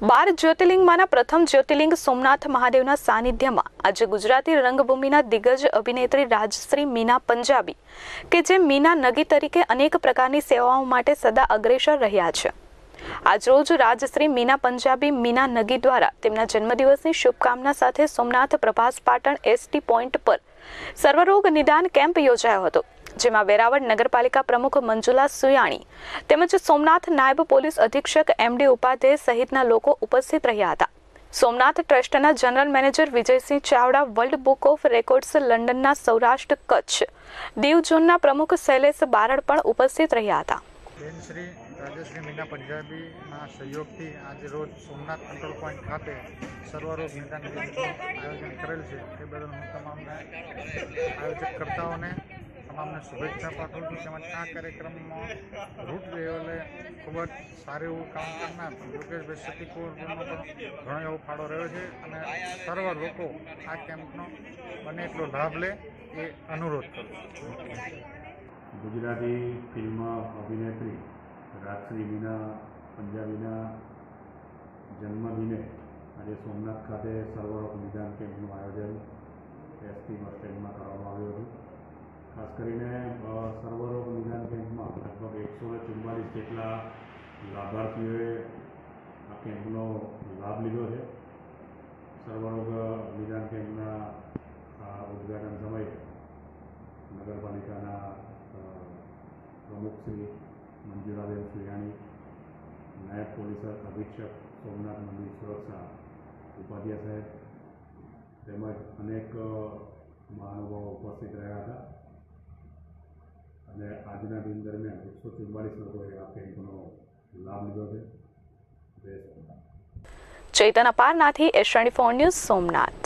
બાર જ્યોતિર્લિંગમાંના પ્રથમ જ્યોતિર્લિંગ સોમનાથ મહાદેવના સાનિધ્યમાં આજે ગુજરાતી રંગભૂમિના દિગ્ગજ અભિનેત્રી રાજશ્રી મીના પંજાબી કે જે મીના નગી તરીકે અનેક પ્રકારની સેવાઓ માટે સદા અગ્રેસર રહ્યા છે. આજરોજ રાજશ્રી મીના પંજાબી મીના નગી દ્વારા તેમના જન્મદિવસની શુભકામના સાથે સોમનાથ પ્રભાસ પાટણ એસટી પોઈન્ટ પર સર્વરોગ નિદાન કેમ્પ યોજાયો હતો, જેમાં વેરાવળ નગરપાલિકા પ્રમુખ મંજુલા સુયાણી તેમજ સોમનાથ નાયબ પોલીસ અધિક્ષક એમડી ઉપાધ્યાય સહિતના લોકો ઉપસ્થિત રહ્યા હતા. સોમનાથ ટ્રસ્ટના general manager Vijaysinh Chavda, world book of records લંડનના સૌરાષ્ટ્ર કચ્છ દીવ ઝોનના પ્રમુખ શૈલેષ બારડ પણ ઉપસ્થિત રહ્યા હતા. બેન શ્રી રાજશ્રી મીના પંજાબીના સહયોગથી આજે રોજ સોમનાથ કંટ્રોલ પોઈન્ટ ખાતે સર્વરોગ નિદાન કેમ્પનું આયોજન કરેલ છે. તે બદલ હું તમામને આયોજકકર્તાઓને તમામને શુભેચ્છા પાઠવું છું. તેમજ આ કાર્યક્રમમાં રૂટ લેવલે ખૂબ જ સારું એવું કામ કરનાર યોગેશભાઈ સતીપુરનો પણ ઘણો એવો ફાળો રહ્યો છે અને સર્વ લોકો આ કેમ્પનો બને એટલો લાભ લે એ અનુરોધ કરું છું. ગુજરાતી ફિલ્મ અભિનેત્રી રાજશ્રી મીના પંજાબીના જન્મદિને આજે સોમનાથ ખાતે સર્વરોગ નિદાન કેમ્પનું આયોજન એસટી બસ સ્ટેન્ડમાં કરવામાં આવ્યું હતું. ખાસ કરીને સર્વરોગ નિદાન કેમ્પમાં લગભગ 144 જેટલા લાભાર્થીઓએ આ કેમ્પનો લાભ લીધો છે. સર્વરોગ નિદાન કેમ્પના ઉદ્ઘાટન સમયે નગરપાલિકાના પ્રમુખ શ્રી મંજુલાબેન સુયાણી, નાયબ પોલીસ અધિક્ષક સોમનાથ મંદિર સુરક્ષા ઉપાધ્યાય સાહેબ તેમજ અનેક મહાનુભાવો ઉપસ્થિત રહ્યા હતા અને આજના દિન દરમિયાન 144 લોકોએ આ કેમ્પનો લાભ લીધો છે. ચૈતન અપારનાથી એસ24 ન્યૂઝ સોમનાથ.